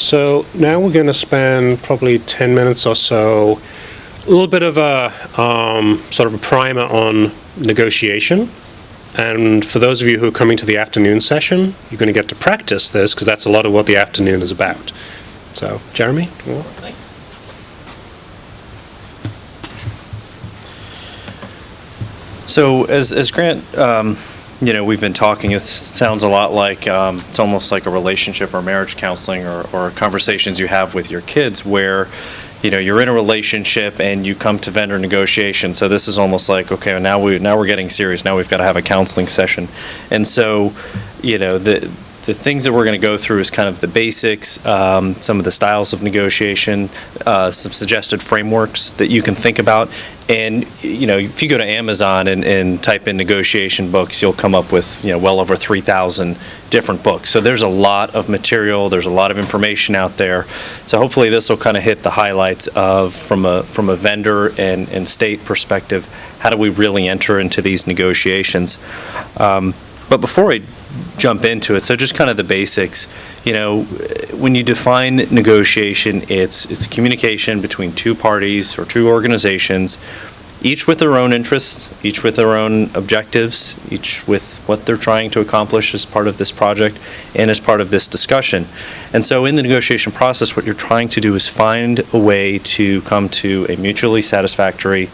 So now we're going to spend probably 10 minutes or so, a little bit of a sort of a primer on negotiation. And for those of you who are coming to the afternoon session, you're going to get to practice this because that's a lot of what the afternoon is about. So, Jeremy? Thanks. So, as Grant, we've been talking, it sounds a lot like, it's almost like a relationship or marriage counseling or conversations you have with your kids where, you're in a relationship and you come to vendor negotiation. So this is almost like, okay, now we're getting serious. Now we've got to have a counseling session. And so, the things that we're going to go through is kind of the basics, some of the styles of negotiation, some suggested frameworks that you can think about. And, if you go to Amazon and type in negotiation books, you'll come up with, well over 3,000 different books. So there's a lot of material, there's a lot of information out there. So hopefully this will kind of hit the highlights of, from a vendor and state perspective, how do we really enter into these negotiations? But before I jump into it, so just kind of the basics, when you define negotiation, it's a communication between two parties or two organizations, each with their own interests, each with their own objectives, each with what they're trying to accomplish as part of this project and as part of this discussion. And so in the negotiation process, what you're trying to do is find a way to come to a mutually satisfactory,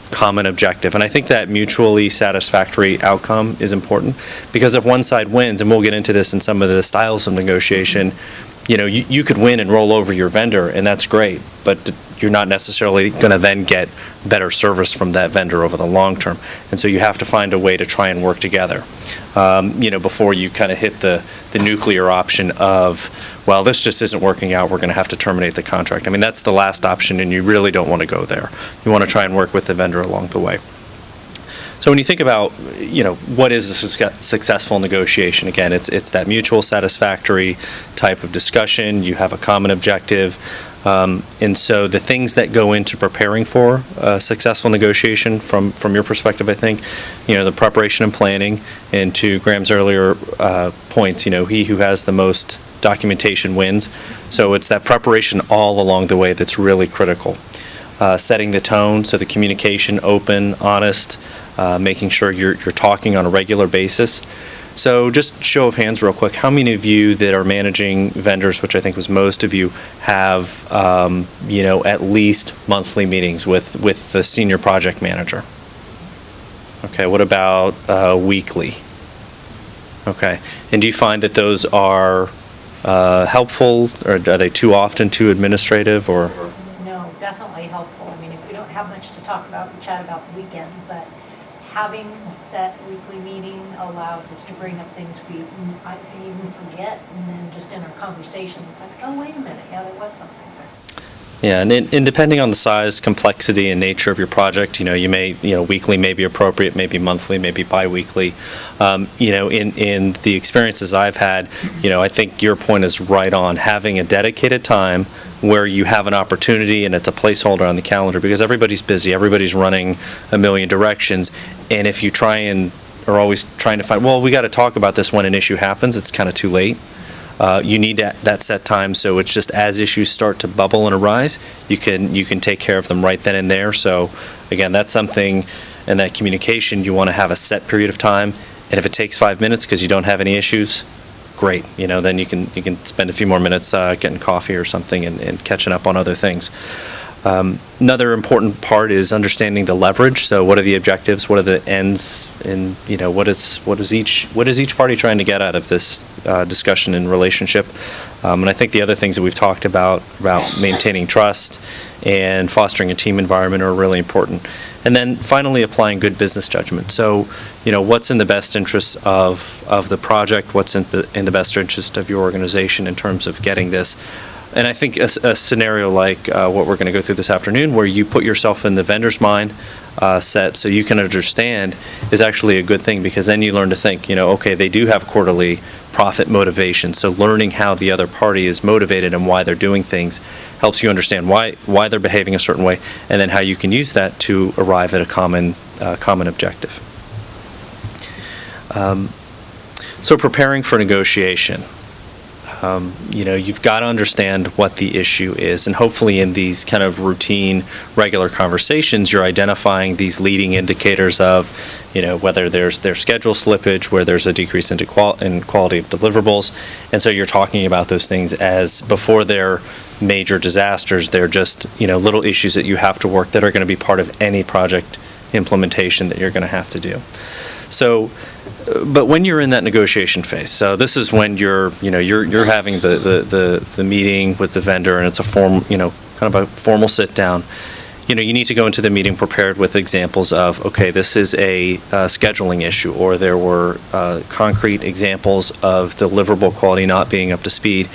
common objective. And I think that mutually satisfactory outcome is important because if one side wins, and we'll get into this in some of the styles of negotiation, you could win and roll over your vendor, and that's great, but you're not necessarily going to then get better service from that vendor over the long term. And so you have to find a way to try and work together, before you kind of hit the nuclear option of, well, this just isn't working out, we're going to have to terminate the contract. I mean, that's the last option, and you really don't want to go there. You want to try and work with the vendor along the way. So when you think about, what is a successful negotiation? Again, it's that mutual satisfactory type of discussion. You have a common objective. And so the things that go into preparing for a successful negotiation from your perspective, I think, the preparation and planning, and to Graeme's earlier points, he who has the most documentation wins. So it's that preparation all along the way that's really critical. Setting the tone, so the communication open, honest, making sure you're talking on a regular basis. So just show of hands real quick, how many of you that are managing vendors, which I think was most of you, have at least monthly meetings with the senior project manager? Okay, what about weekly? Okay, and do you find that those are helpful, or are they too often, too administrative, or? No, definitely helpful. I mean, if we don't have much to talk about, we chat about the weekend, but having a set weekly meeting allows us to bring up things we even forget, and then just in our conversation, it's like, oh, wait a minute, yeah, there was something there. Yeah, and depending on the size, complexity, and nature of your project, you may, weekly may be appropriate, maybe monthly, maybe bi-weekly. In the experiences I've had, I think your point is right on. Having a dedicated time where you have an opportunity and it's a placeholder on the calendar, because everybody's busy, everybody's running a million directions, and if you try and are always trying to find, well, we got to talk about this when an issue happens, it's kind of too late. You need that set time, so it's just as issues start to bubble and arise, you can take care of them right then and there. So again, that's something, in that communication, you want to have a set period of time, and if it takes 5 minutes because you don't have any issues, great. Then you can spend a few more minutes getting coffee or something and catching up on other things. Another important part is understanding the leverage. So what are the objectives? What are the ends? And what is each party trying to get out of this discussion and relationship? And I think the other things that we've talked about maintaining trust and fostering a team environment are really important. And then finally, applying good business judgment. So what's in the best interest of the project? What's in the best interest of your organization in terms of getting this? And I think a scenario like what we're going to go through this afternoon, where you put yourself in the vendor's mind set so you can understand, is actually a good thing, because then you learn to think, okay, they do have quarterly profit motivation. So learning how the other party is motivated and why they're doing things helps you understand why they're behaving a certain way, and then how you can use that to arrive at a common objective. So preparing for negotiation. you've got to understand what the issue is. And hopefully in these kind of routine, regular conversations, you're identifying these leading indicators of, whether there's schedule slippage, where there's a decrease in quality of deliverables. And so you're talking about those things as before they're major disasters, they're just, little issues that you have to work that are going to be part of any project implementation that you're going to have to do. So, but when you're in that negotiation phase, so this is when you're having the meeting with the vendor, and it's a kind of a formal sit down. You need to go into the meeting prepared with examples of, okay, this is a scheduling issue, or there were concrete examples of deliverable quality not being up to speed,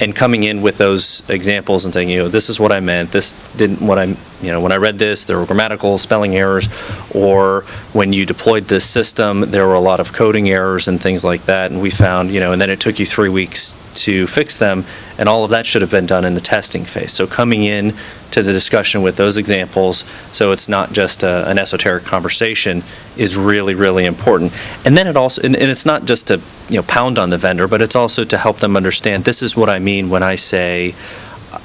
and coming in with those examples and saying, this is what I meant, this didn't what I, when I read this, there were grammatical spelling errors, or when you deployed this system, there were a lot of coding errors and things like that, and we found, and then it took you 3 weeks to fix them, and all of that should have been done in the testing phase. So coming in to the discussion with those examples, so it's not just an esoteric conversation, is really, really important. And then it also, and it's not just to pound on the vendor, but it's also to help them understand, this is what I mean when I say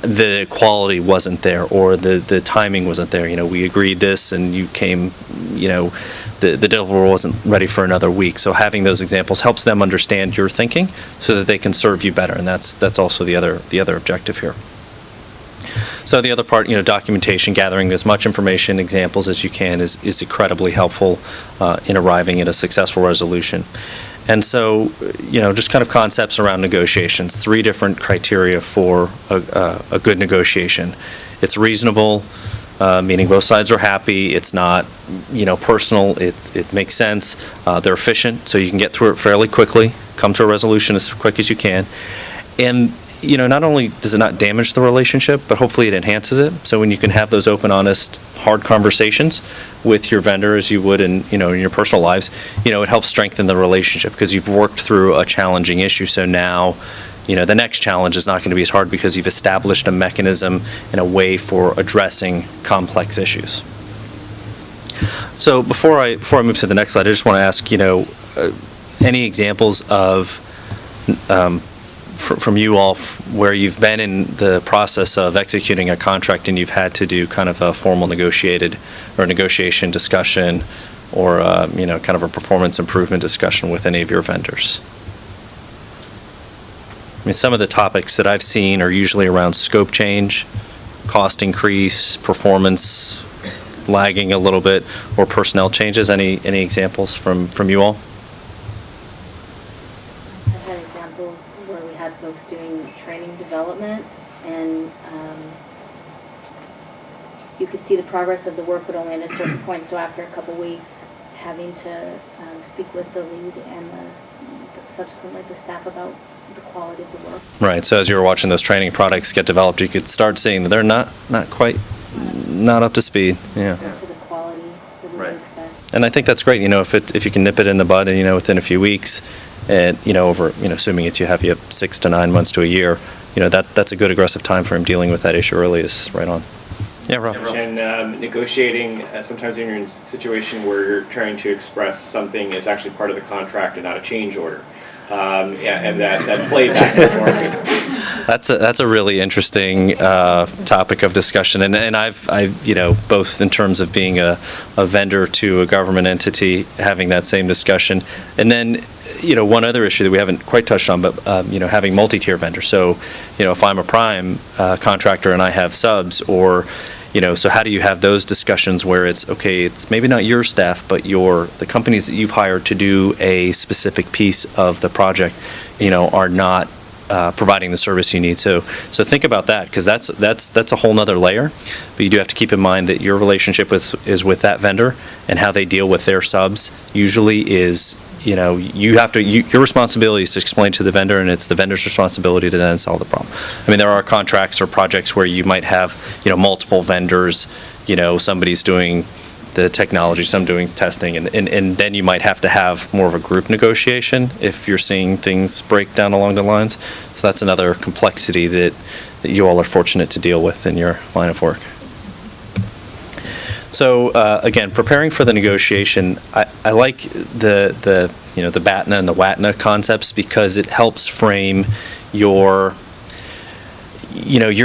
the quality wasn't there, or the timing wasn't there. We agreed this, and you came, the deliverable wasn't ready for another week. So having those examples helps them understand your thinking, so that they can serve you better, and that's also the other objective here. So the other part, documentation, gathering as much information, examples as you can is incredibly helpful in arriving at a successful resolution. And so, just kind of concepts around negotiations, 3 different criteria for a good negotiation. It's reasonable, meaning both sides are happy. It's not, personal. It makes sense. They're efficient, so you can get through it fairly quickly, come to a resolution as quick as you can. And not only does it not damage the relationship, but hopefully it enhances it. So when you can have those open, honest, hard conversations with your vendor as you would in your personal lives, it helps strengthen the relationship because you've worked through a challenging issue. So now, the next challenge is not going to be as hard because you've established a mechanism and a way for addressing complex issues. So before I move to the next slide, I just want to ask, any examples of from you all where you've been in the process of executing a contract and you've had to do kind of a formal negotiation discussion, or kind of a performance improvement discussion with any of your vendors. I mean, some of the topics that I've seen are usually around scope change, cost increase, performance lagging a little bit, or personnel changes. Any examples from you all? Where we had folks doing training development, and you could see the progress of the work, but only at a certain point. So after a couple weeks, having to speak with the lead and subsequently the staff about the quality of the work. Right. So as you were watching those training products get developed, you could start seeing that they're not quite up to speed. Yeah. To the quality that we would expect. And I think that's great. If you can nip it in the bud, and within a few weeks. And over assuming you have 6 to 9 months to a year, that's a good aggressive time frame. Dealing with that issue early is right on. Yeah, Rob. And negotiating, sometimes when you're in a situation where you're trying to express something is actually part of the contract and not a change order. And that play back and forth. That's a really interesting topic of discussion, and I've both in terms of being a vendor to a government entity, having that same discussion, and then one other issue that we haven't quite touched on, but having multi-tier vendors. So if I'm a prime contractor and I have subs, or so how do you have those discussions where it's maybe not your staff, but the companies that you've hired to do a specific piece of the project, are not providing the service you need. So think about that, because that's a whole nother layer. But you do have to keep in mind that your relationship is with that vendor, and how they deal with their subs usually is, your responsibility is to explain to the vendor, and it's the vendor's responsibility to then solve the problem. I mean, there are contracts or projects where you might have, multiple vendors, somebody's doing the technology, some doing testing, and then you might have to have more of a group negotiation if you're seeing things break down along the lines. So that's another complexity that you all are fortunate to deal with in your line of work. So again, preparing for the negotiation, I like the BATNA and the WATNA concepts, because it helps frame, your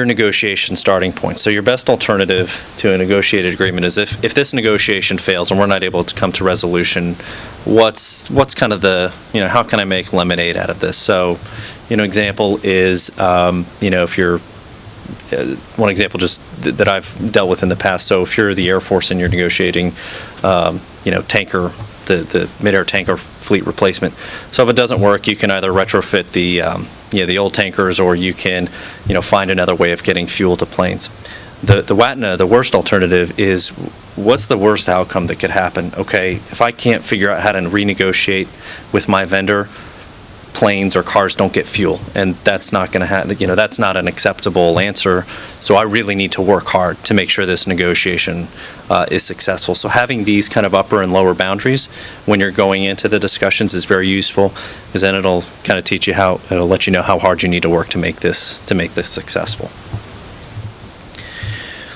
negotiation starting point. So your best alternative to a negotiated agreement is if this negotiation fails and we're not able to come to resolution, what's kind of how can I make lemonade out of this? So, example is, if you're, one example just that I've dealt with in the past. So if you're the Air Force and you're negotiating, tanker, the mid-air tanker fleet replacement. So if it doesn't work, you can either retrofit the old tankers, or you can, find another way of getting fuel to planes. The WATNA, the worst alternative is, what's the worst outcome that could happen? Okay, if I can't figure out how to renegotiate with my vendor, planes or cars don't get fuel, and that's not going to happen. That's not an acceptable answer. So I really need to work hard to make sure this negotiation is successful. So having these kind of upper and lower boundaries when you're going into the discussions is very useful, because then it'll kind of teach you it'll let you know how hard you need to work to make this successful.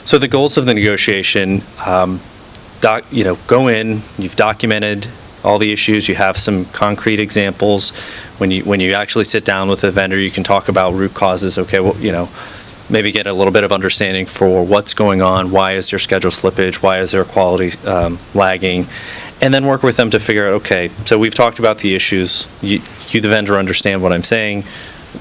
So the goals of the negotiation, go in, you've documented all the issues, you have some concrete examples. When you actually sit down with a vendor, you can talk about root causes. Okay, well, maybe get a little bit of understanding for what's going on, why is there schedule slippage, why is there quality lagging, and then work with them to figure out, okay, so we've talked about the issues, you the vendor understand what I'm saying,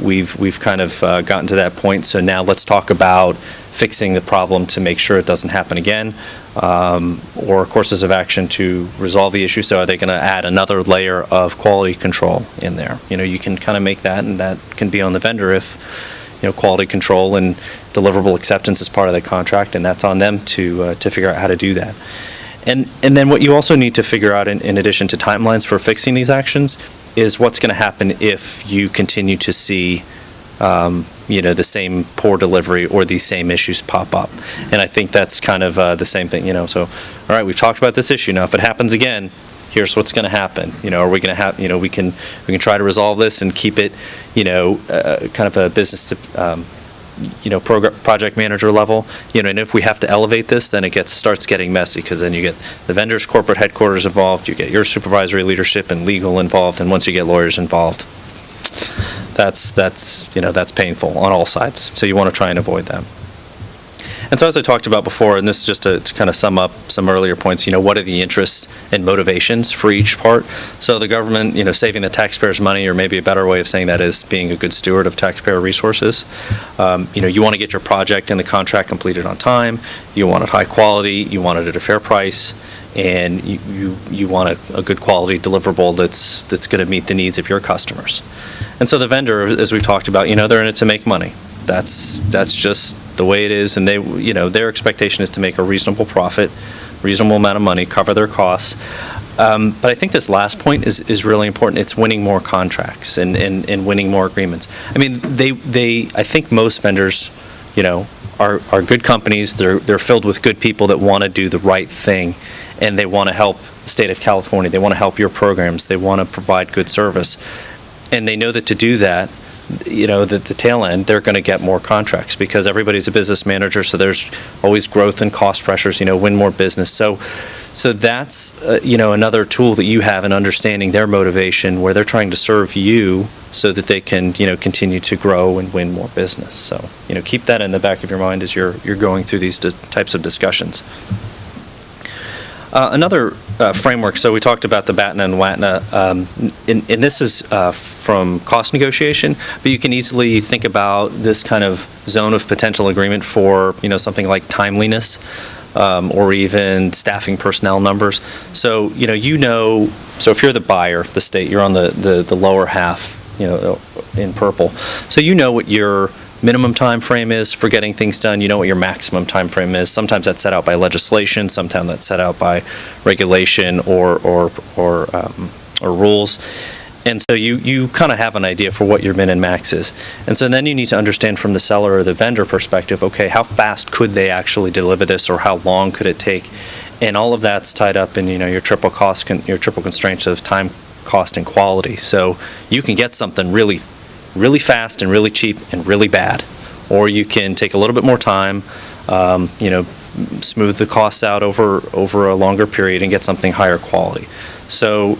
we've kind of gotten to that point, so now let's talk about fixing the problem to make sure it doesn't happen again, or courses of action to resolve the issue. So are they going to add another layer of quality control in there? You can kind of make that, and that can be on the vendor if, quality control and deliverable acceptance is part of the contract, and that's on them to figure out how to do that. And then what you also need to figure out, in addition to timelines for fixing these actions, is what's going to happen if you continue to see the same poor delivery or these same issues pop up. And I think that's kind of the same thing, so, all right, we've talked about this issue. Now, if it happens again, here's what's going to happen. Are we going to have, we can try to resolve this and keep it, kind of a business to, project manager level, and if we have to elevate this, then it starts getting messy, because then you get the vendor's corporate headquarters involved, you get your supervisory leadership and legal involved, and once you get lawyers involved, that's painful on all sides. So you want to try and avoid that. And so as I talked about before, and this is just to kind of sum up some earlier points, what are the interests and motivations for each part? So the government, saving the taxpayers' money, or maybe a better way of saying that is being a good steward of taxpayer resources. You want to get your project and the contract completed on time. You want it high quality. You want it at a fair price. And you want a good quality deliverable that's going to meet the needs of your customers. And so the vendor, as we've talked about, they're in it to make money. That's just the way it is, and their expectation is to make a reasonable profit, reasonable amount of money, cover their costs. But I think this last point is really important. It's winning more contracts and winning more agreements. I mean, I think most vendors, are good companies. They're filled with good people that want to do the right thing, and they want to help the state of California. They want to help your programs. They want to provide good service, and they know that to do that, the tail end, they're going to get more contracts, because everybody's a business manager, so there's always growth and cost pressures, win more business. So that's, another tool that you have in understanding their motivation, where they're trying to serve you so that they can, continue to grow and win more business. So, keep that in the back of your mind as you're going through these types of discussions. Another framework, so we talked about the BATNA and WATNA, and this is from cost negotiation, but you can easily think about this kind of zone of potential agreement for, something like timeliness, or even staffing personnel numbers. So, so if you're the buyer, the state, you're on the lower half, in purple. So what your minimum time frame is for getting things done, what your maximum time frame is. Sometimes that's set out by legislation, sometimes that's set out by regulation or rules. And so you kind of have an idea for what your min and max is. And so then you need to understand from the seller or the vendor perspective, okay, how fast could they actually deliver this, or how long could it take? And all of that's tied up in, your triple constraints of time, cost, and quality. So you can get something really fast and really cheap and really bad, or you can take a little bit more time, smooth the costs out over a longer period and get something higher quality. So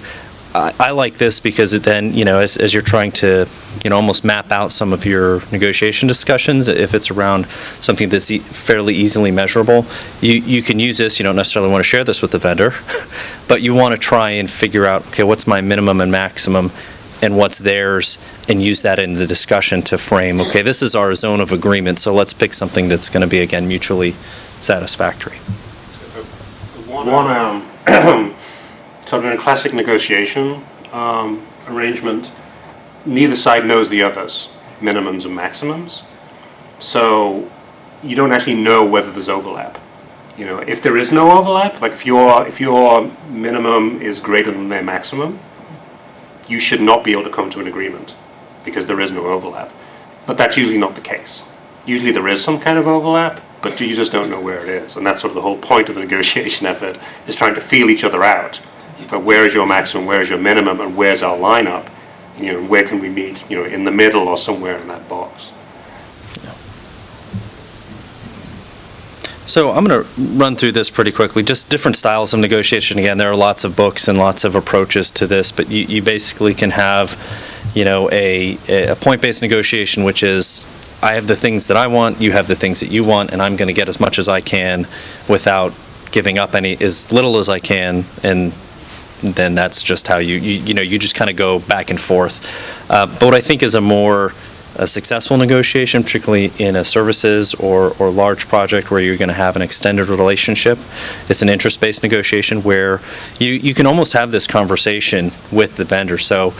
I like this because it then, as you're trying to, almost map out some of your negotiation discussions, if it's around something that's fairly easily measurable, you can use this. You don't necessarily want to share this with the vendor, but you want to try and figure out, okay, what's my minimum and maximum and what's theirs, and use that in the discussion to frame, okay, this is our zone of agreement, so let's pick something that's going to be, again, mutually satisfactory. One, sort of in a classic negotiation arrangement, neither side knows the other's minimums and maximums, so you don't actually know whether there's overlap. If there is no overlap, like if your minimum is greater than their maximum, you should not be able to come to an agreement because there is no overlap. But that's usually not the case. Usually there is some kind of overlap, but you just don't know where it is. And that's sort of the whole point of the negotiation effort, is trying to feel each other out. But where is your maximum, where is your minimum, and where's our lineup? Where can we meet, in the middle or somewhere in that box. So I'm going to run through this pretty quickly, just different styles of negotiation. Again, there are lots of books and lots of approaches to this, but you basically can have, a point-based negotiation, which is, I have the things that I want, you have the things that you want, and I'm going to get as much as I can without giving up as little as I can, and then that's just how you just kind of go back and forth. But what I think is a successful negotiation, particularly in a services or large project where you're going to have an extended relationship, it's an interest-based negotiation where you can almost have this conversation with the vendor. So,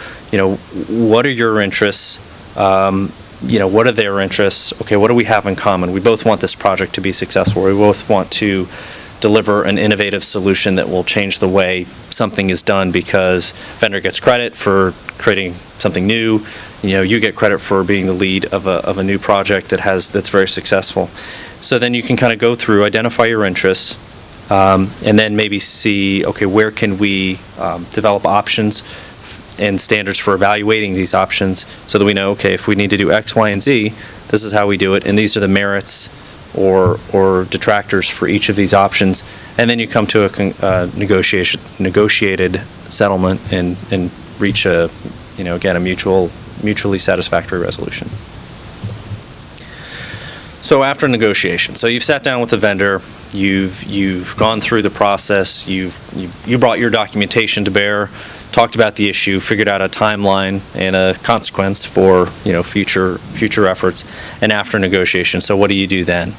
what are your interests? What are their interests? Okay, what do we have in common? We both want this project to be successful. We both want to deliver an innovative solution that will change the way something is done, because vendor gets credit for creating something new. You get credit for being the lead of a new project that's very successful. So then you can kind of go through, identify your interests, and then maybe see, okay, where can we develop options and standards for evaluating these options, so that we know, okay, if we need to do X, Y, and Z, this is how we do it, and these are the merits or detractors for each of these options. And then you come to a negotiated settlement and reach a mutually satisfactory resolution. So after negotiation, so you've sat down with the vendor, you've gone through the process, you brought your documentation to bear, talked about the issue, figured out a timeline and a consequence for future efforts, and after negotiation. So what do you do then?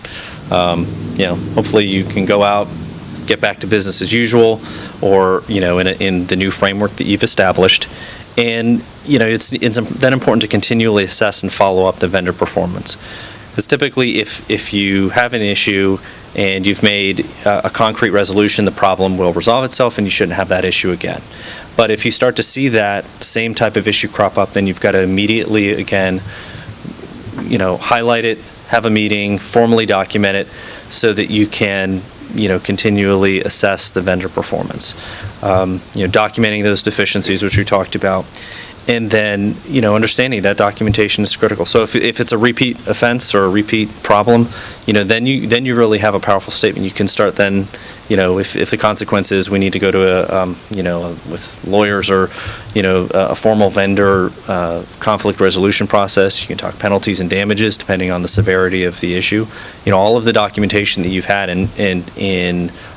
Hopefully you can go out, get back to business as usual, or in the new framework that you've established. And it's then important to continually assess and follow up the vendor performance. Because typically, if you have an issue and you've made a concrete resolution, the problem will resolve itself and you shouldn't have that issue again. But if you start to see that same type of issue crop up, then you've got to immediately, again, highlight it, have a meeting, formally document it, so that you can, continually assess the vendor performance. Documenting those deficiencies, which we talked about. And then, understanding that documentation is critical. So if it's a repeat offense or a repeat problem, then you really have a powerful statement. You can start then, if the consequence is we need to go to with lawyers or, a formal vendor conflict resolution process. You can talk penalties and damages depending on the severity of the issue. All of the documentation that you've had in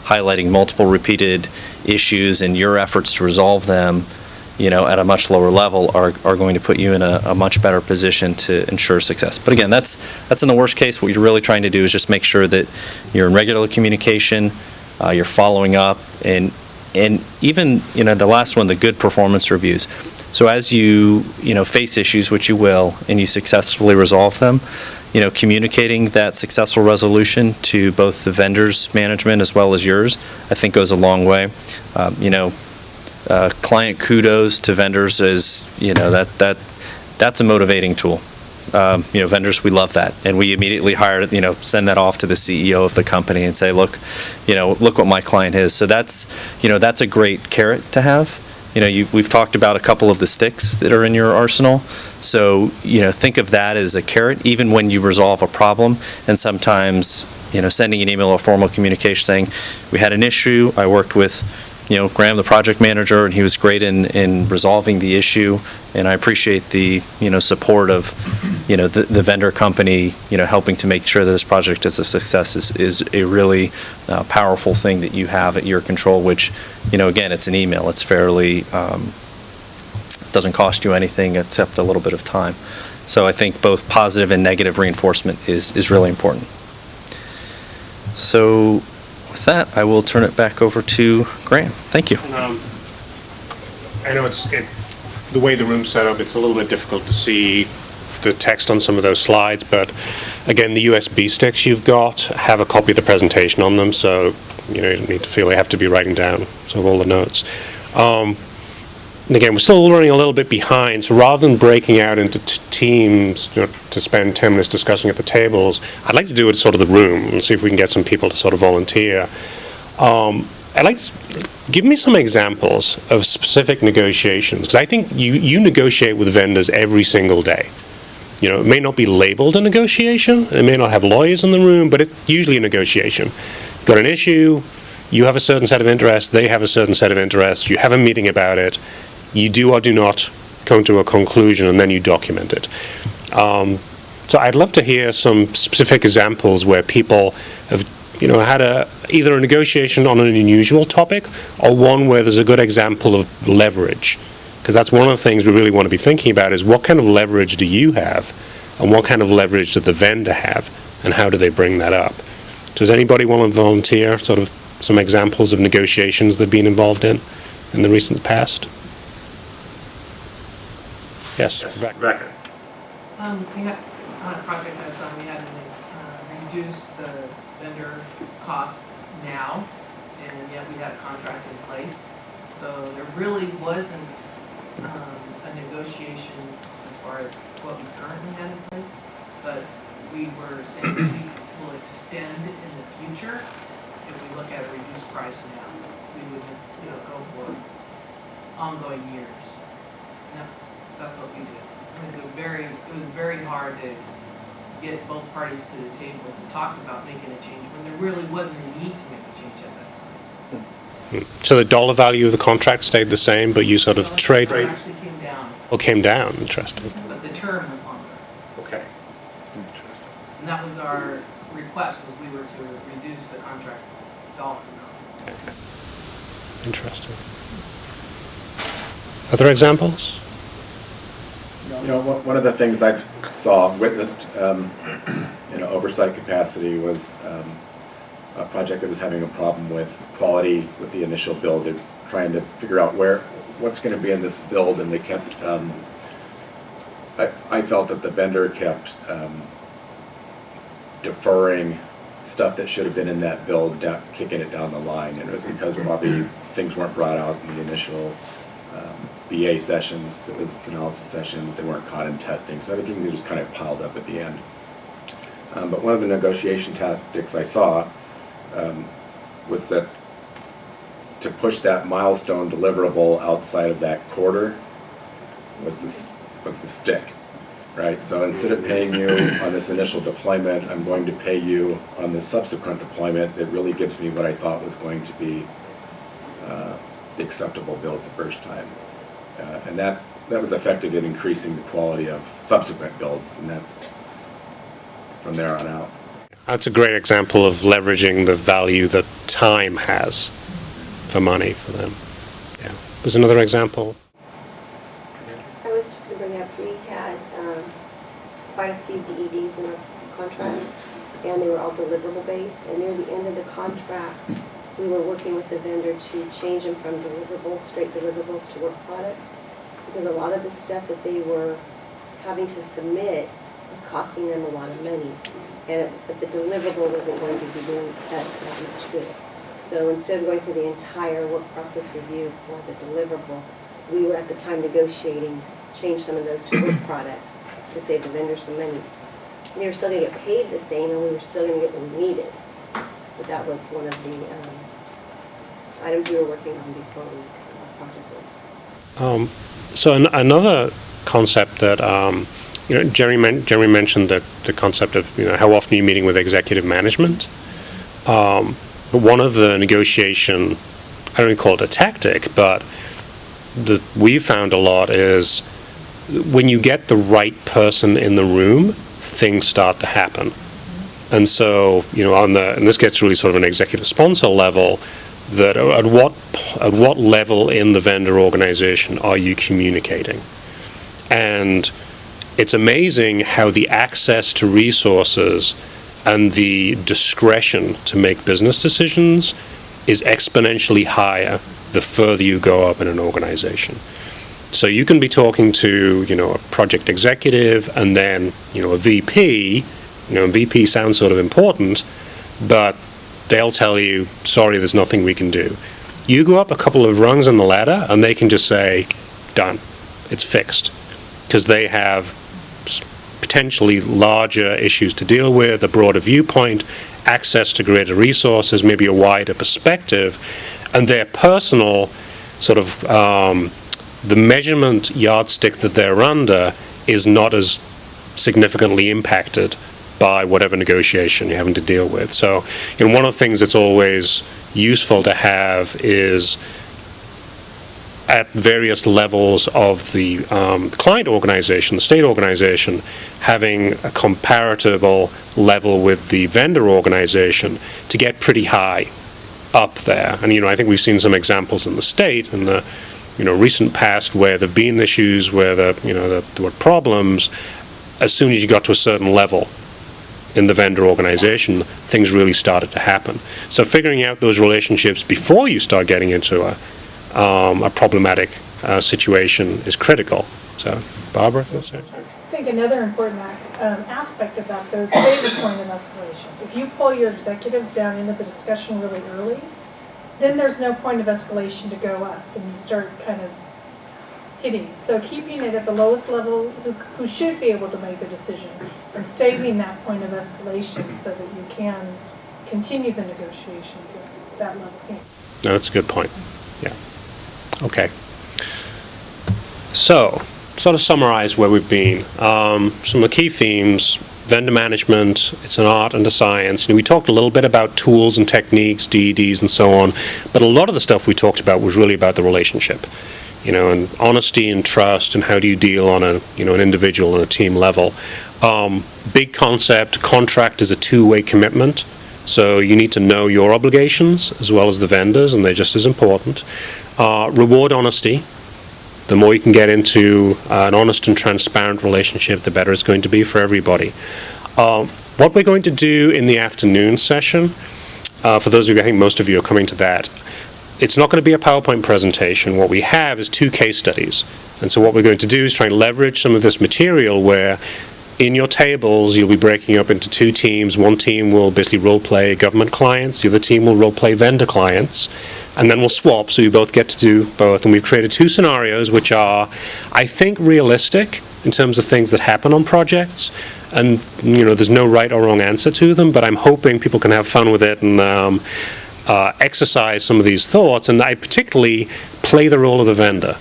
highlighting multiple repeated issues and your efforts to resolve them, at a much lower level are going to put you in a much better position to ensure success. But again, that's in the worst case. What you're really trying to do is just make sure that you're in regular communication, you're following up, and even, the last one, the good performance reviews. So as you face issues, which you will, and you successfully resolve them, communicating that successful resolution to both the vendor's management as well as yours, I think goes a long way. Client kudos to vendors is, that's a motivating tool. Vendors, we love that. And we immediately send that off to the CEO of the company and say, look what my client is. So that's a great carrot to have. We've talked about a couple of the sticks that are in your arsenal. So, think of that as a carrot, even when you resolve a problem. And sometimes, sending an email or formal communication saying, we had an issue, I worked with Graeme, the project manager, and he was great in resolving the issue, and I appreciate the, support of, the vendor company, helping to make sure that this project is a success is a really powerful thing that you have at your control, which, again, it's an email. It's fairly, doesn't cost you anything except a little bit of time. So I think both positive and negative reinforcement is really important. So with that, I will turn it back over to Graeme. Thank you. I know the way the room's set up, it's a little bit difficult to see the text on some of those slides, but again, the USB sticks you've got have a copy of the presentation on them, so you don't need to feel you have to be writing down sort of all the notes. And again, we're still running a little bit behind, so rather than breaking out into teams to spend 10 minutes discussing at the tables, I'd like to do it sort of the room and see if we can get some people to sort of volunteer. I'd like to give me some examples of specific negotiations, because I think you negotiate with vendors every single day. It may not be labeled a negotiation, it may not have lawyers in the room, but it's usually a negotiation. You've got an issue, you have a certain set of interests, they have a certain set of interests, you have a meeting about it, you do or do not come to a conclusion, and then you document it. So I'd love to hear some specific examples where people have had either a negotiation on an unusual topic or one where there's a good example of leverage. Because that's one of the things we really want to be thinking about is what kind of leverage do you have and what kind of leverage does the vendor have and how do they bring that up? Does anybody want to volunteer sort of some examples of negotiations they've been involved in the recent past? Yes, Rebecca. We had, on a project I was on, we had to reduce the vendor costs now, and yet we had a contract in place. So there really wasn't a negotiation as far as what we currently had in place, but we were saying that we will extend in the future if we look at a reduced price now. We would, go for ongoing years. And that's what we did. I mean, it was very hard to get both parties to the table to talk about making a change when there really wasn't a need to make a change at that time. So the dollar value of the contract stayed the same, but you sort of trade... The term actually came down, Or came down, interesting. but the term went longer. Okay. And that was our request, was we were to reduce the contract dollar amount. Okay. Interesting. Other examples? One of the things I witnessed, oversight capacity was a project that was having a problem with quality with the initial build. They're trying to figure out what's going to be in this build, and they kept. I felt that the vendor kept deferring stuff that should have been in that build, kicking it down the line, and it was because probably things weren't brought out in the initial. BA sessions, the business analysis sessions, they weren't caught in testing, so everything just kind of piled up at the end. But one of the negotiation tactics I saw was that to push that milestone deliverable outside of that quarter was the stick, right? So instead of paying you on this initial deployment, I'm going to pay you on the subsequent deployment that really gives me what I thought was going to be the acceptable build the first time. And that was effective in increasing the quality of subsequent builds, and that from there on out. That's a great example of leveraging the value that time has for money for them. Yeah. There's another example. I was just going to bring up, we had quite a few DEDs in our contract, and they were all deliverable based, and near the end of the contract, we were working with the vendor to change them from deliverables, straight deliverables, to work products, because a lot of the stuff that they were having to submit was costing them a lot of money, but the deliverable wasn't going to be doing that much good. So instead of going through the entire work process review for the deliverable, we were at the time negotiating, change some of those to work products to save the vendor some money. They were still going to get paid the same, and we were still going to get what we needed. But that was one of the items we were working on before we project was. So another concept that Jerry mentioned the concept of how often you're meeting with executive management. But one of the negotiation I don't even call it a tactic, but that we found a lot is when you get the right person in the room, things start to happen. And so, and this gets really sort of an executive sponsor level, that at what level in the vendor organization are you communicating? And it's amazing how the access to resources and the discretion to make business decisions is exponentially higher the further you go up in an organization. So you can be talking to, a project executive and then, a VP. VP sounds sort of important, but they'll tell you, sorry, there's nothing we can do. You go up a couple of rungs on the ladder and they can just say, done, it's fixed. Because they have potentially larger issues to deal with, a broader viewpoint, access to greater resources, maybe a wider perspective, and their personal sort of, the measurement yardstick that they're under is not as significantly impacted by whatever negotiation you're having to deal with. So, one of the things that's always useful to have is at various levels of the client organization, the state organization, having a comparable level with the vendor organization to get pretty high up there. And, I think we've seen some examples in the state in the, recent past where there've been issues where there were problems. As soon as you got to a certain level in the vendor organization, things really started to happen. So figuring out those relationships before you start getting into a problematic situation is critical. So, Barbara? I think another important aspect of that, though, is say the point of escalation. If you pull your executives down into the discussion really early, then there's no point of escalation to go up, and you start kind of hitting. So keeping it at the lowest level, who should be able to make the decision, and saving that point of escalation so that you can continue the negotiations at that level. Yeah. No, that's a good point. Yeah. Okay. So, sort of summarize where we've been. Some of the key themes: vendor management, it's an art and a science. We talked a little bit about tools and techniques, DEDs and so on, but a lot of the stuff we talked about was really about the relationship, and honesty and trust, and how do you deal on an individual and a team level. Big concept, contract is a two-way commitment, so you need to know your obligations as well as the vendors, and they're just as important. Reward honesty. The more you can get into an honest and transparent relationship, the better it's going to be for everybody. What we're going to do in the afternoon session, for those of you, I think most of you are coming to that, it's not going to be a PowerPoint presentation. What we have is 2 case studies. And so what we're going to do is try and leverage some of this material where in your tables you'll be breaking up into 2 teams. One team will basically role play government clients, the other team will role play vendor clients, and then we'll swap so you both get to do both. And we've created 2 scenarios which are, I think, realistic in terms of things that happen on projects. And there's no right or wrong answer to them, but I'm hoping people can have fun with it and exercise some of these thoughts. And I particularly play the role of the vendor,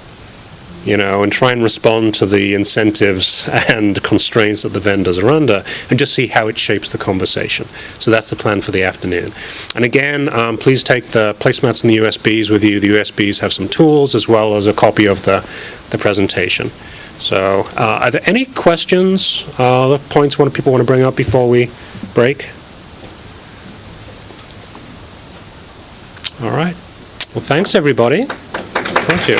and try and respond to the incentives and constraints that the vendors are under, and just see how it shapes the conversation. So that's the plan for the afternoon. And again, please take the placemats and the USBs with you. The USBs have some tools as well as a copy of the presentation. So are there any questions, points people want to bring up before we break? All right. Well, thanks, everybody. Thank you.